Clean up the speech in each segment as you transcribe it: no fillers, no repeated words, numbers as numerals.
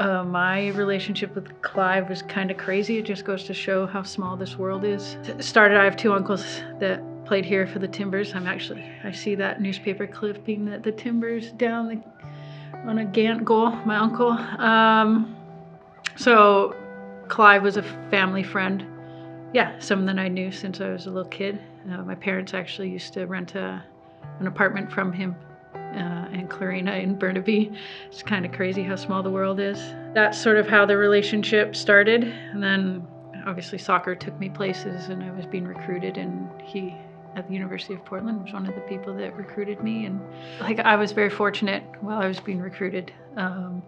My relationship with Clive was kind of crazy. It just goes to show how small this world is. I have two uncles that played here for the Timbers. I see that newspaper clipping that the Timbers down on a Gant goal, my uncle. So Clive was a family friend. Yeah, someone that I knew since I was a little kid. My parents actually used to rent an apartment from him and Clarina in Burnaby. It's kind of crazy how small the world is. That's sort of how the relationship started. And then obviously soccer took me places and I was being recruited, and he at the University of Portland was one of the people that recruited me. And like, I was very fortunate while I was being recruited. I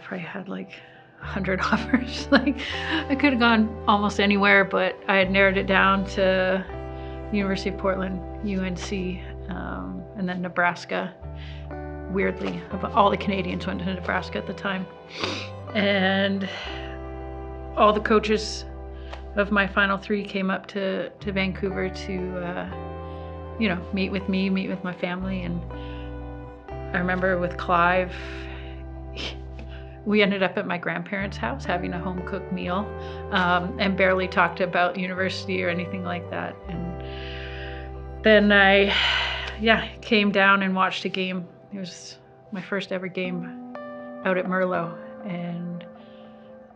probably had like 100 offers. Like, I could have gone almost anywhere, but I had narrowed it down to University of Portland, UNC, and then Nebraska. Weirdly, all the Canadians went to Nebraska at the time. And all the coaches of my final three came up to Vancouver to, meet with me, meet with my family. And I remember with Clive, we ended up at my grandparents' house having a home-cooked meal, and barely talked about university or anything like that. And then I came down and watched a game. It was my first ever game out at Merlot. And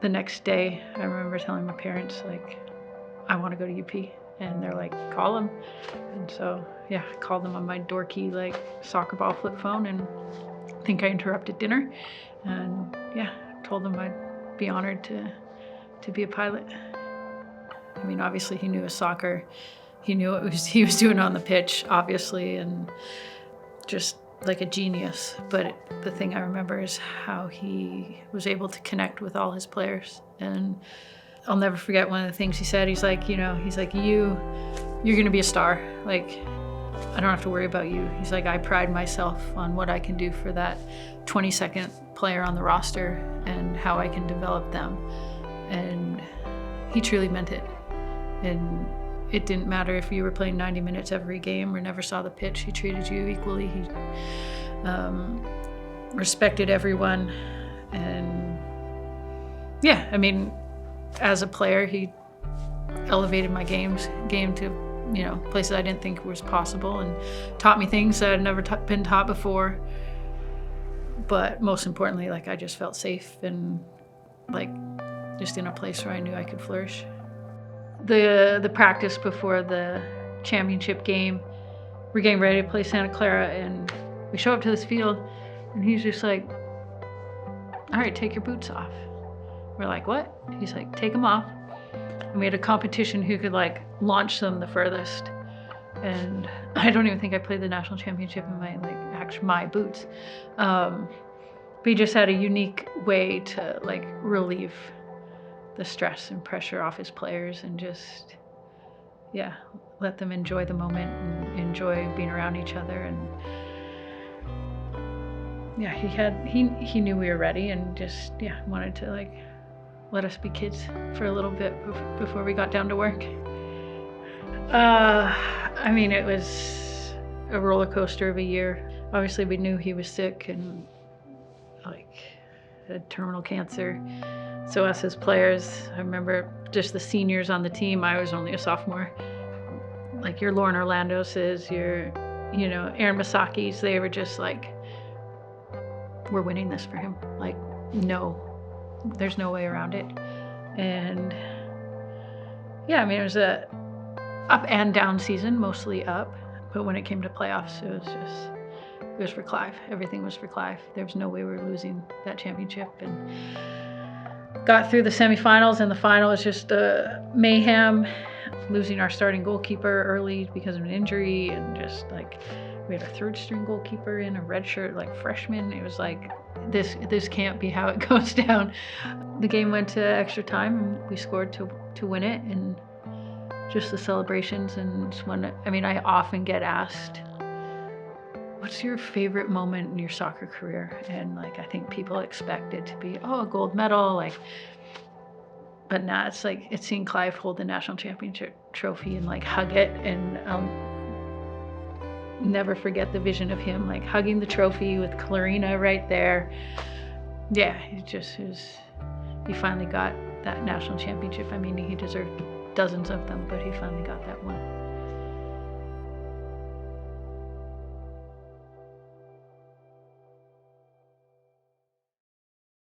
the next day, I remember telling my parents, like, I want to go to UP. And they're like, call him. And so, I called them on my dorky, like, soccer ball flip phone, and I think I interrupted dinner. And told them I'd be honored to be a pilot. I mean, obviously he knew his soccer. He knew what he was doing on the pitch, obviously, and just like a genius. But the thing I remember is how he was able to connect with all his players. And I'll never forget one of the things he said. He's like, you're gonna be a star. Like, I don't have to worry about you. He's like, I pride myself on what I can do for that 22nd player on the roster and how I can develop them. And he truly meant it. And it didn't matter if you were playing 90 minutes every game or never saw the pitch. He treated you equally. He respected everyone. And as a player, he elevated my game to places I didn't think was possible, and taught me things that I'd never been taught before. But most importantly, like, I just felt safe and like just in a place where I knew I could flourish. The practice before the championship game, we're getting ready to play Santa Clara, and we show up to this field, and he's just like, all right, take your boots off. We're like, what? He's like, take them off. And we had a competition who could like launch them the furthest. And I don't even think I played the national championship in my boots. But he just had a unique way to like relieve the stress and pressure off his players, and just, let them enjoy the moment and enjoy being around each other. And he knew we were ready, and just, wanted to like let us be kids for a little bit before we got down to work. It was a roller coaster of a year. Obviously, we knew he was sick and like had terminal cancer. So us as players, I remember just the seniors on the team. I was only a sophomore. Like your Lauren Orlando's, your, Aaron Masaki's, they were just like, we're winning this for him. Like, no, there's no way around it. And it was a up and down season, mostly up. But when it came to playoffs, it was for Clive. Everything was for Clive. There was no way we were losing that championship. And got through the semifinals, and the final was just mayhem. Losing our starting goalkeeper early because of an injury, and just like, we had a third string goalkeeper in a redshirt, like freshman. It was like, this can't be how it goes down. The game went to extra time, and we scored to win it. And just the celebrations. And I often get asked, what's your favorite moment in your soccer career? And like, I think people expect it to be, a gold medal, like, but nah, it's like, it's seeing Clive hold the national championship trophy and like hug it. And I'll never forget the vision of him like hugging the trophy with Clarina right there. Yeah, he finally got that national championship. I mean, he deserved dozens of them, but he finally got that one.